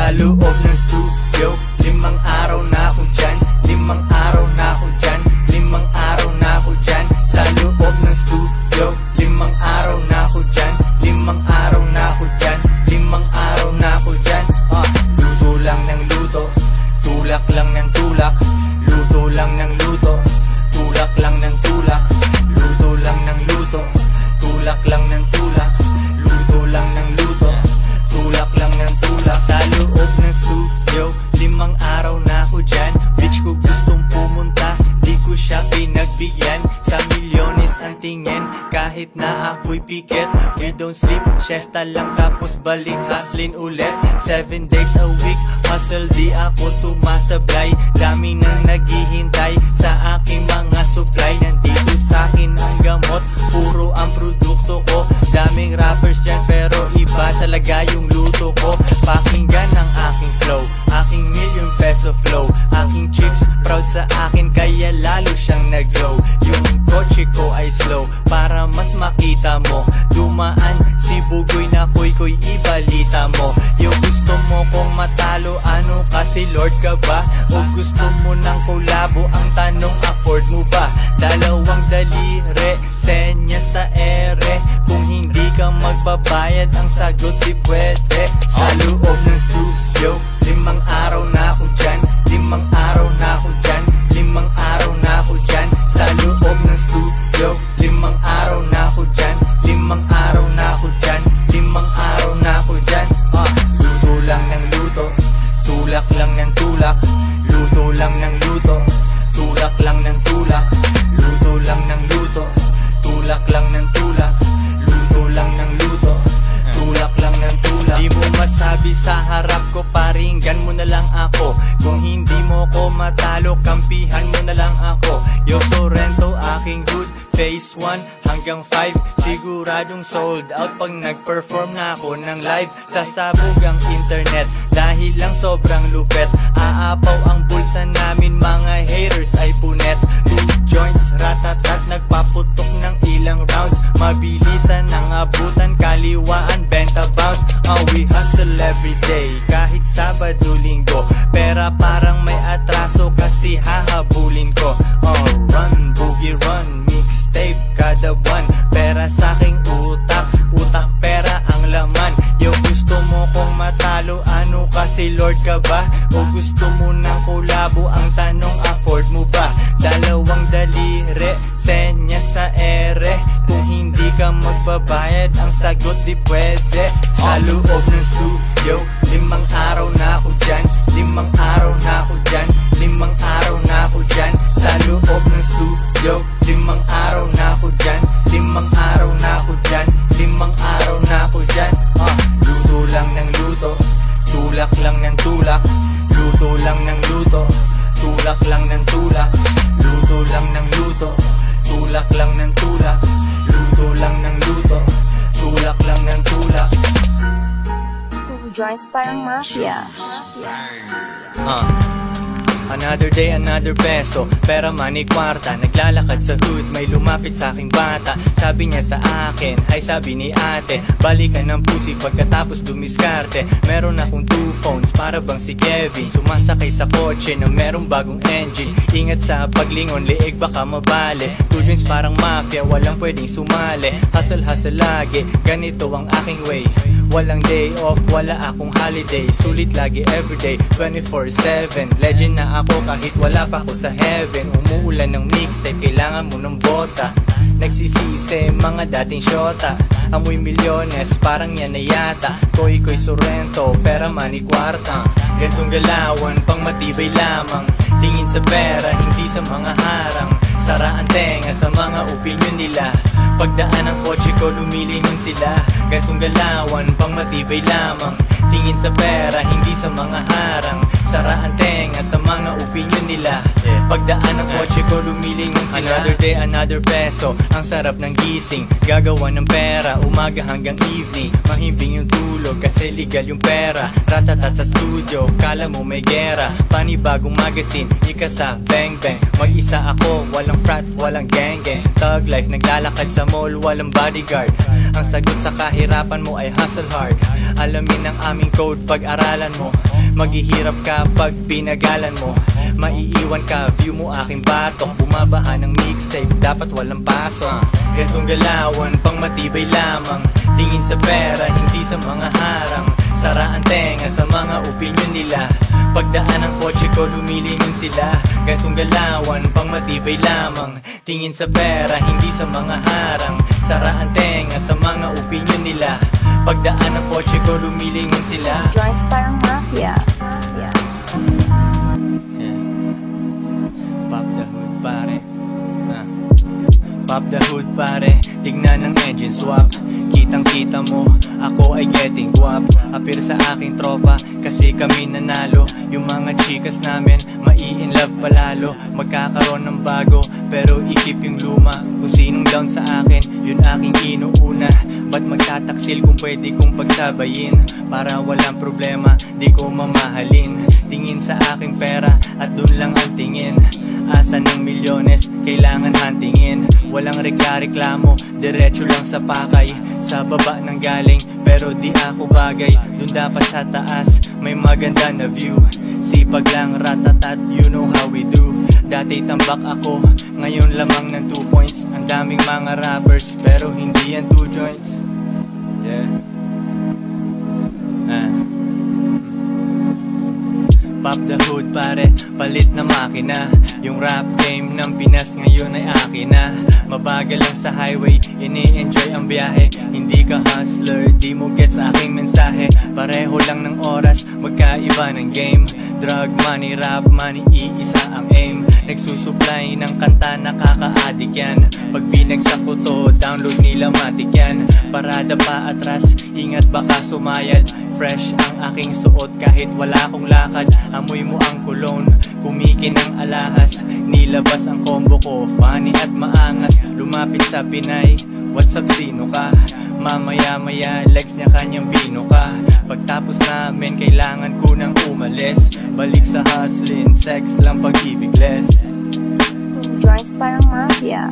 Sa loob ng studio, 5 araw na ako dyan, 5 araw na ako dyan, 5 araw na ako dyan. Sa loob ng studio, 5 araw na ako dyan, 5 araw na ako dyan, 5 araw na ako dyan. Luto lang ng luto, tulak lang ng tulak, luto lang ng luto, tulak lang ng tulak, luto lang ng luto, tulak lang ng tulak, luto lang ng luto, tulak lang ng tulak. Sa loob ng studio, 5 araw na ako dyan, bitch ko gustong pumunta, di ko siya pinagbigyan. Sa milyones ang tingin, kahit na ako'y pikit. We don't sleep, siesta lang tapos balik hustlin ulit. 7 days a week, hustle di ako sumasablay. Dami nang naghihintay sa aking mga supply. Nandito sa akin ang gamot, puro ang produkto ko. Daming rappers dyan pero iba talaga yung luto ko. Pakinggan ang aking flow, aking ₱1,000,000 flow. Aking chicks proud sa akin kaya lalo siyang nag-glow. Yung kotse ko ay slow para mas makita mo. Dumaan si Bugoy na kuy ibalita mo. Yung gusto mo kong matalo, ano kasi Lord ka ba? O gusto mo ng kolabo, ang tanong afford mo ba? Dalawang daliri, senya sa ere. Kung hindi ka magbabayad, ang sagot di pwede. Sa loob ng studio, 5 araw na ako dyan, 5 araw na ako dyan, 5 araw na ako dyan. Sa loob ng studio, 5 araw na ako dyan, 5 araw na ako dyan, 5 araw na ako dyan. Luto lang ng luto, tulak lang ng tulak, luto lang ng luto, tulak lang ng tulak, luto lang ng luto, tulak lang ng tulak, luto lang ng luto, tulak lang ng tulak. Di mo masabi sa harap ko, paringgan mo na lang ako. Kung hindi mo ko matalo, kampihan mo na lang ako. Yo Sorrento, aking hood, phase 1 hanggang 5, siguradong sold out pag nag-perform na ako ng live. Sasabog ang internet dahil lang sobrang lupet. Aapaw ang bulsa namin, mga haters ay punet. 2 joints, ratatat, nagpaputok ng ilang rounds. Mabilisan ang abutan, kaliwaan, benta bounce. We hustle everyday, kahit Sabado, Linggo. Pera parang may atraso kasi hahabulin ko. Run, boogie run, mixtape kada buwan. Pera sa aking utak, utak pera ang laman. Yo gusto mo kong matalo, ano kasi Lord ka ba? O gusto mo ng kolabo, ang tanong afford mo ba? Dalawang daliri, senya sa ere. Kung hindi ka magbabayad, ang sagot di pwede. Sa loob ng studio, 5 araw na ako dyan, 5 araw na ako dyan, 5 araw na ako dyan. Sa loob ng studio, 5 araw na ako dyan, 5 araw na ako dyan, 5 araw na ako dyan. Luto lang ng luto, tulak lang ng tulak, luto lang ng luto, tulak lang ng tulak, luto lang ng luto, tulak lang ng tulak, luto lang ng luto, tulak lang ng tulak. 2 joints parang mafia. Another day, another peso, pera money kwarta. Naglalakad sa hood, may lumapit sa aking bata. Sabi niya sa akin, hi sabi ni ate, balikan ng pusi pagkatapos dumiskarte. Meron akong 2 phones, para bang si Kevin. Sumasakay sa kotse na merong bagong engine. Ingat sa paglingon, liig baka mabali. 2 joints parang mafia, walang pwedeng sumali. Hustle hustle lagi, ganito ang aking way. Walang day off, wala akong holiday. Sulit lagi everyday, 24/7. Legend na ako kahit wala pa ako sa heaven. Umuulan ng mixtape, kailangan mo ng bota. Nagsisisi mga dating shota. Amoy milyones, parang yan na yata. Koy Sorrento, pera money kwarta. Gantong galawan, pang matibay lamang. Tingin sa pera, hindi sa mga harang. Sara ang tenga sa mga opinion nila. Pagdaan ng kotse ko, lumilingon sila. Gantong galawan, pang matibay lamang. Tingin sa pera, hindi sa mga harang. Sara ang tenga sa mga opinion nila. Pagdaan ng kotse ko, lumilingon sila. Another day, another peso. Ang sarap ng gising, gagawa ng pera, umaga hanggang evening. Mahimbing yung tulog kasi legal yung pera. Ratatat sa studio, kala mo may gera. Panibagong magazine, ika sa bang bang. Mag-isa ako, walang frat, walang gang gang. Thug life, naglalakad sa mall, walang bodyguard. Ang sagot sa kahirapan mo ay hustle hard. Alamin ang aming code, pag-aralan mo. Maghihirap ka pag pinagalan mo. Maiiwan ka, view mo aking batok. Bumabaha ng mixtape, dapat walang pasok. Gantong galawan, pang matibay lamang. Tingin sa pera, hindi sa mga harang. Saraan tenga sa mga opinion nila. Pagdaan ng kotse ko, lumilingon sila. Gantong galawan, pang matibay lamang. Tingin sa pera, hindi sa mga harang. Saraan tenga sa mga opinion nila. Pagdaan ng kotse ko, lumilingon sila. Joints parang mafia. Pop the hood pare, Pop the hood pare, tignan ng engine swap. Kitang kita mo, ako ay getting guap. Apir sa aking tropa, kasi kami nanalo. Yung mga chikas namin, mai-in love palalo. Magkakaroon ng bago, pero ikip yung luma. Kung sinong down sa akin, yun aking inuuna. Ba't magtataksil kung pwede kong pagsabayin? Para walang problema, di ko mamahalin. Tingin sa aking pera, at dun lang ang tingin. Asa ng milyones, kailangan hantingin. Walang rekla-reklamo, diretso lang sa pakay. Sa baba nang galing, pero di ako bagay. Dun dapat sa taas, may maganda na view. Sipag lang ratatat, you know how we do. Dati tambak ako, ngayon lamang ng 2 points. Ang daming mga rappers, pero hindi yan 2 joints. Yeah. Pop the hood pare, palit na makina. Yung rap game ng Pinas ngayon ay akin na. Mabagal lang sa highway, ini-enjoy ang biyahe. Hindi ka hustler, di mo get sa aking mensahe. Pareho lang ng oras, magkaiba ng game. Drug money, rap money, iisa ang aim. Nagsusupply ng kanta, nakaka-addict yan. Pag binagsak ko to, download nila matik yan. Parada pa atras, ingat baka sumayad. Fresh ang aking suot kahit wala akong lakad. Amoy mo ang cologne, kumikin ang alahas. Nilabas ang combo ko, funny at maangas. Lumapit sa Pinay, what's up, sino ka? Mamaya-maya, legs niya kanyang bino ka. Pagtapos namin, kailangan ko nang umalis. Balik sa hustling, sex lang pag-ibig less. Joints parang mafia.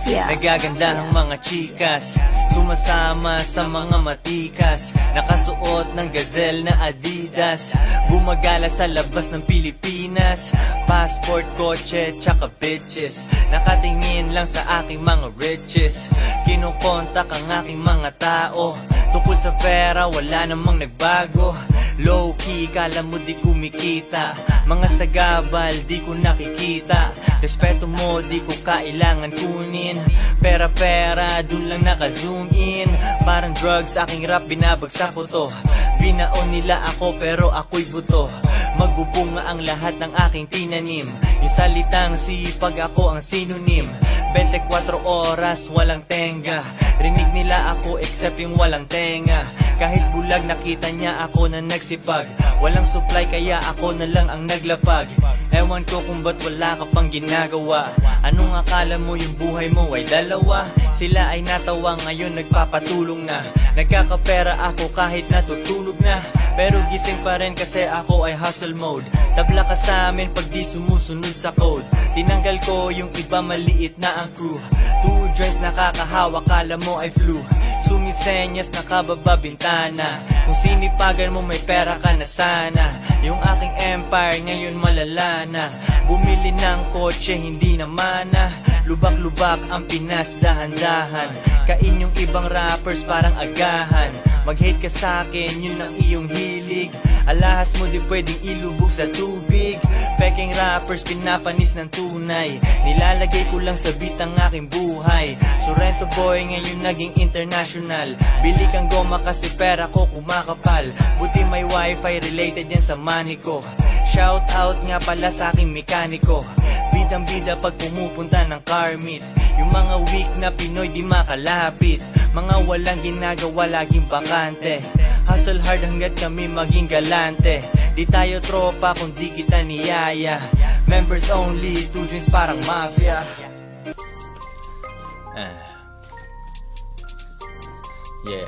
Nagaganda ang mga chikas, sumasama sa mga matikas. Nakasuot ng gazelle na Adidas, gumagala sa labas ng Pilipinas. Passport, kotse, tsaka bitches. Nakatingin lang sa aking mga riches. Kinukontak ang aking mga tao. Tungkol sa pera, wala namang nagbago. Low-key, kala mo di kumikita. Mga sagabal, di ko nakikita. Respeto mo, di ko kailangan kunin. Pera-pera, dun lang naka-zoom in. Parang drugs, aking rap, binabagsak ko to. Binaon nila ako, pero ako'y buto. Magbubunga ang lahat ng aking tinanim. Yung salitang sipag, ako ang sinonym. 24 oras, walang tenga. Rinig nila ako except yung walang tenga. Kahit bulag nakita niya ako na nagsipag. Walang supply kaya ako na lang ang naglapag. Ewan ko kung ba't wala ka pang ginagawa. Anong akala mo yung buhay mo ay dalawa? Sila ay natawa ngayon nagpapatulong na. Nagkakapera ako kahit natutulog na. Pero gising pa rin kasi ako ay hustle mode. Tabla ka sa amin pag di sumusunod sa code. Tinanggal ko yung iba, maliit na ang crew. 2 joints nakakahawa, kala mo ay flu. Sumisenyas, nakababa bintana. Kung sinipagan mo may pera ka na sana. Yung aking empire ngayon malala na. Bumili ng kotse hindi naman na. Lubak-lubak ang Pinas, dahan-dahan. Kain yung ibang rappers parang agahan. Mag-hate ka sa'kin, yun ang iyong hilig. Alahas mo di pwedeng ilubog sa tubig. Peking rappers, pinapanis ng tunay. Nilalagay ko lang sa beat ang aking buhay. Sorrento boy, ngayon naging international. Bili kang goma kasi pera ko kumakapal. Buti may wifi, related yan sa money ko. Shout out nga pala sa aking mekaniko. Bidang-bida pag pumupunta ng car meet. Yung mga weak na Pinoy di makalapit. Mga walang ginagawa, laging bakante. Hustle hard hanggat kami maging galante. Di tayo tropa kung di kita niyaya. Members only, 2 joints parang mafia. Yeah.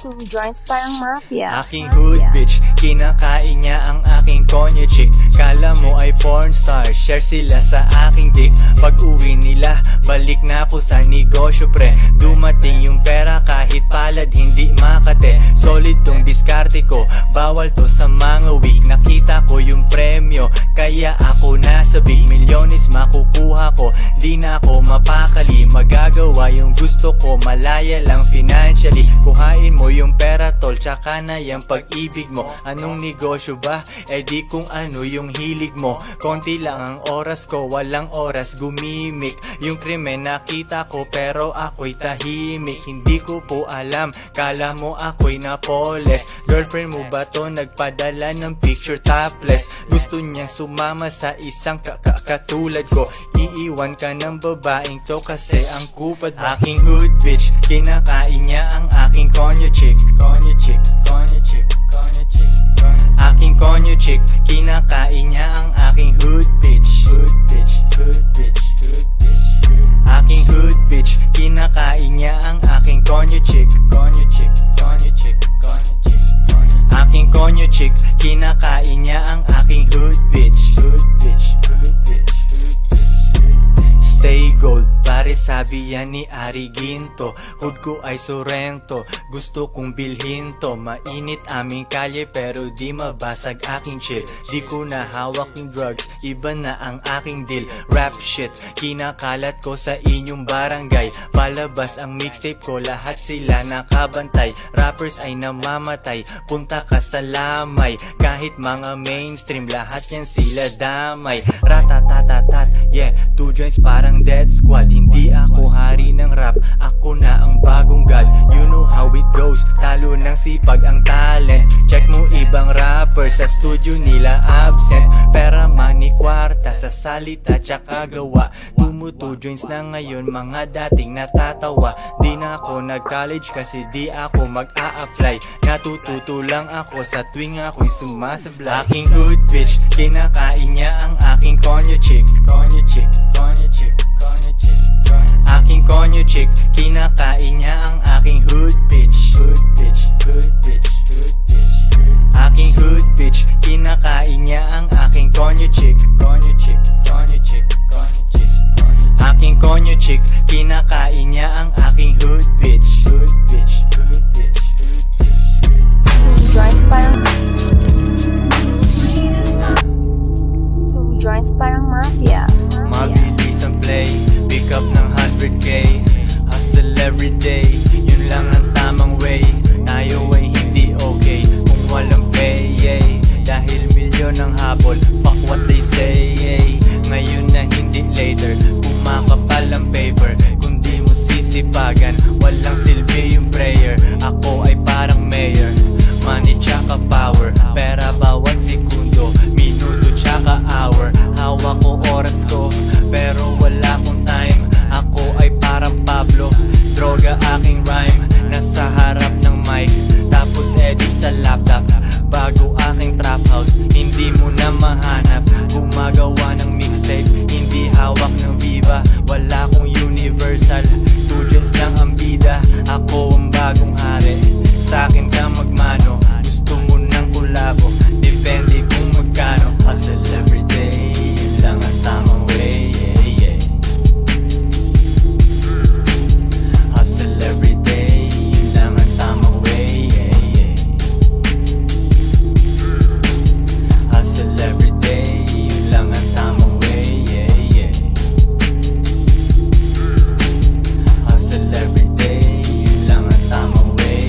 2 joints parang mafia. Aking hood bitch, kinakain niya ang aking konyo chick. Kala mo ay porn star, share sila sa aking dick. Pag uwi nila, balik na ako sa negosyo pre. Dumating yung pera kahit palad hindi makate. Solid tong diskarte ko, bawal to sa mga weak. Nakita ko yung premyo, kaya ako nasa big. Milyones makukuha ko, di na ako mapakali. Magagawa yung gusto ko, malaya lang financially. Kuhain mo yung pera tol, tsaka na yung pag-ibig mo. Anong negosyo ba? Eh di kung ano yung hilig mo. Konti lang ang oras ko, walang oras gumimik. Yung krimen nakita ko pero ako'y tahimik. Hindi ko po alam, kala mo ako'y napoles. Girlfriend mo ba to nagpadala ng picture topless? Gusto niyang sumama sa isang katulad ko. Iiwan ka ng babaeng to kasi ang kupad. Aking hood bitch, kinakain niya ang aking konyo chick. Konyo chick, konyo chick, konyo chick. Aking konyo chick, kinakain niya ang aking hood bitch. Hood bitch, hood bitch, hood bitch. Aking hood bitch, kinakain niya ang aking konyo chick. Konyo chick, konyo chick, konyo chick, konyo. Aking konyo chick, kinakain niya ang aking hood bitch. Hood bitch, hood bitch, hood bitch. Stay gold, pare sabi yan ni Ari Ginto. Hood ko ay Sorrento, gusto kong bilhin to. Mainit aming kalye pero di mabasag aking chill. Di ko na hawak yung drugs, iba na ang aking deal. Rap shit, kinakalat ko sa inyong barangay. Palabas ang mixtape ko, lahat sila nakabantay. Rappers ay namamatay, punta ka sa lamay. Kahit mga mainstream, lahat yan sila damay. Ratatatatat, yeah, 2 joints parang dead squad. Hindi ako hari ng rap, ako na ang bagong god. You know how it goes, talo ng sipag ang talent. Check mo ibang rapper, sa studio nila absent. Pera, money, kwarta, sa salita tsaka gawa. 2 joints na ngayon, mga dating natatawa. Di na ako nag-college kasi di ako mag-a-apply. Natututo lang ako sa tuwing ako'y sumasablay. Aking hood bitch, kinakain niya ang aking konyo chick. Konyo chick, konyo chick, konyo chick. Aking konyo chick, kinakain niya ang aking hood bitch. Hood bitch, hood bitch, hood bitch. Aking hood bitch, kinakain niya ang aking konyo chick. Konyo chick, konyo chick, konyo chick, konyo. Aking konyo chick, kinakain niya ang aking hood bitch. Hood bitch, hood bitch, hood bitch. 2 joints parang 2 joints parang mafia. Mabilis ang play, pick up ng 100k. Hustle everyday, yun lang ang tamang way. Tayo ay hindi okay kung walang pay, dahil milyon ang habol, fuck what they say, Ngayon na hindi later, kumakapal ang paper. Kung di mo sisipagan, walang silbi yung prayer. Ako ay parang mayor, money tsaka power. Pera bawat segundo, minuto tsaka hour. Hawak ko oras ko, pero wala akong time. Ako ay parang Pablo, droga aking rhyme. Nasa harap ng mic, tapos edit sa laptop. Bago aking trap house, hindi mo na mahanap. Gumagawa ng mixtape, hindi hawak ng Viva. Wala akong universal, 2 joints lang ang bida. Ako ang bagong hari, sa'kin ka magmano. Gusto mo ng kulabo, depende kung magkano. Hustle everyday, yun lang ang tamang way, Hustle everyday, yun lang ang tamang way, Hustle everyday, yun lang ang tamang way, Hustle everyday, yun lang ang tamang way,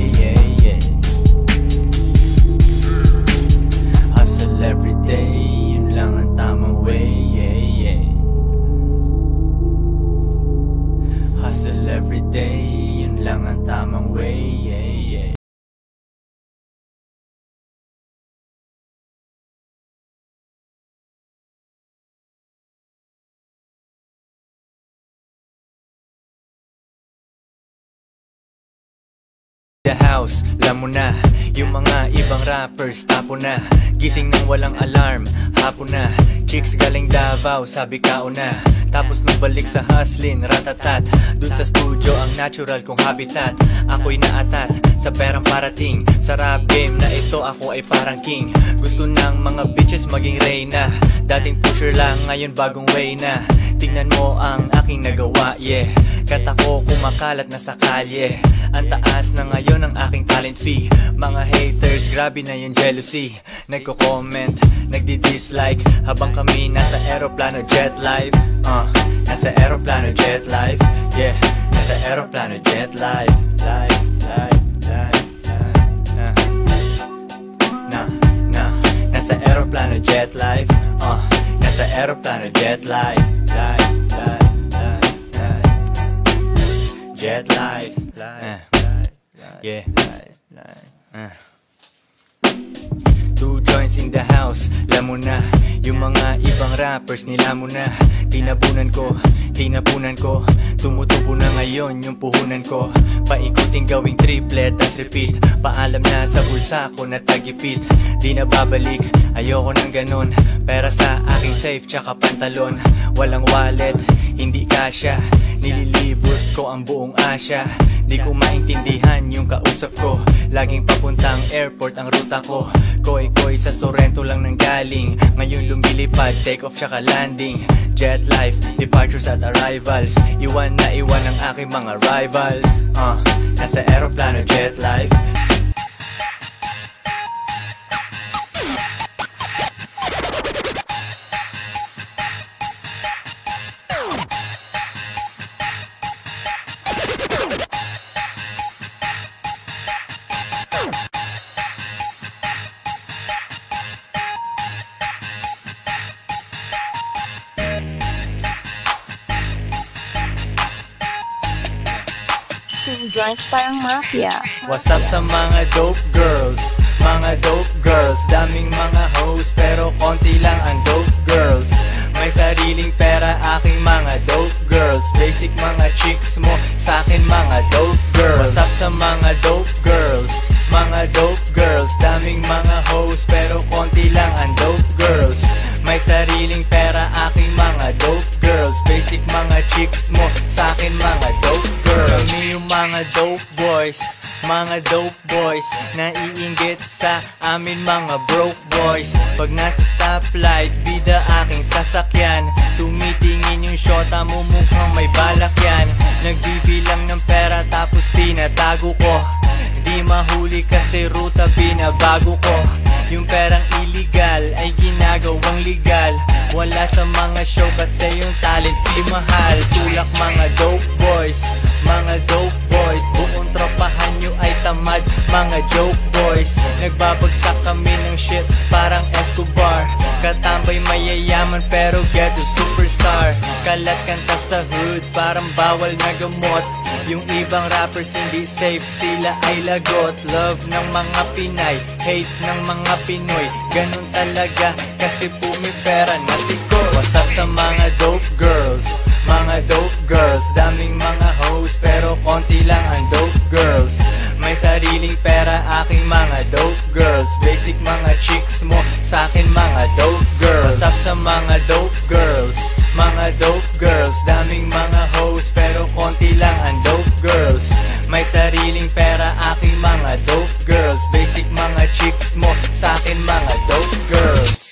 the house, alam mo na. Yung mga ibang rappers, tapo na. Gising ng walang alarm, hapon na. Chicks galing Davao, sabi kauna. Tapos nung balik sa hustlin, ratatat. Dun sa studio ang natural kong habitat. Ako'y naatat sa perang parating. Sa rap game na ito ako ay parang king. Gusto ng mga bitches maging reyna. Dating pusher lang, ngayon bagong way na. Tingnan mo ang aking nagawa, yeah. Kata ko kumakalat na sa kalye. Ang taas na ngayon ang aking talent fee. Mga haters, grabe na yung jealousy. Nagko-comment, nagdi-dislike. Habang kami nasa aeroplano jet life. Nasa aeroplano jet life. Yeah, nasa aeroplano jet life. Life. Nasa aeroplano jet life. Nasa aeroplano jet life. Jet life. Yeah. 2 joints in the house, alam mo na. Yung mga ibang rappers nila mo na. Tinapunan ko. Tumutubo na ngayon yung puhunan ko. Paikuting gawing triplet, tas repeat. Paalam na sa bulsa ko na tagipit. Di na babalik, ayoko ng ganon. Pera sa aking safe, tsaka pantalon. Walang wallet, hindi kasya. Nililibot ko ang buong Asya. Di ko maintindihan yung kausap ko. Laging papuntang airport ang ruta ko. Koy sa Sorrento lang nang galing. Ngayon lumilipad, take off tsaka landing. Jet life, departures at arrivals. Iwan na iwan ang aking mga rivals. Nasa aeroplano jet life. Joints parang mafia. What's up sa mga dope girls? Mga dope girls, daming mga hoes pero konti lang ang dope girls. May sariling pera aking mga dope girls. Basic mga chicks mo, sa'kin mga dope girls. What's up sa mga dope girls? Mga dope girls, daming mga hoes pero konti lang ang dope girls. May sariling pera aking mga dope girls. Basic mga chicks mo, sa'kin mga dope girls. Kami yung mga dope boys, mga dope boys, naiinggit sa amin mga broke boys. Pag nasa stoplight, bida aking sasakyan. Tumitingin yung shota mo, mukhang may balak yan. Nagbibilang ng pera tapos tinatago ko. Di mahuli kasi ruta binabago ko. Yung perang illegal ay ginagawang legal. Wala sa mga show kasi yung talent fee mahal. Tulak mga dope boys, mga dope boys. Buong tropahan nyo ay tamad, mga joke boys. Nagbabagsak kami ng shit parang Escobar. Katambay mayayaman pero ghetto superstar. Kalat kanta sa hood parang bawal na gamot. Yung ibang rappers hindi safe, sila ay lagot. Love ng mga Pinay, hate ng mga Pinoy. Ganun talaga kasi pumipera na siko. What's up sa mga dope girls? Mga dope girls, daming mga hoes pero konti lang ang dope girls. May sariling pera aking mga dope girls. Basic mga chicks mo, sa'kin mga dope girls. What's up sa mga dope girls? Mga dope girls, daming mga hoes pero konti lang ang dope girls. May sariling pera aking mga dope girls. Basic mga chicks mo, sa'kin mga dope girls.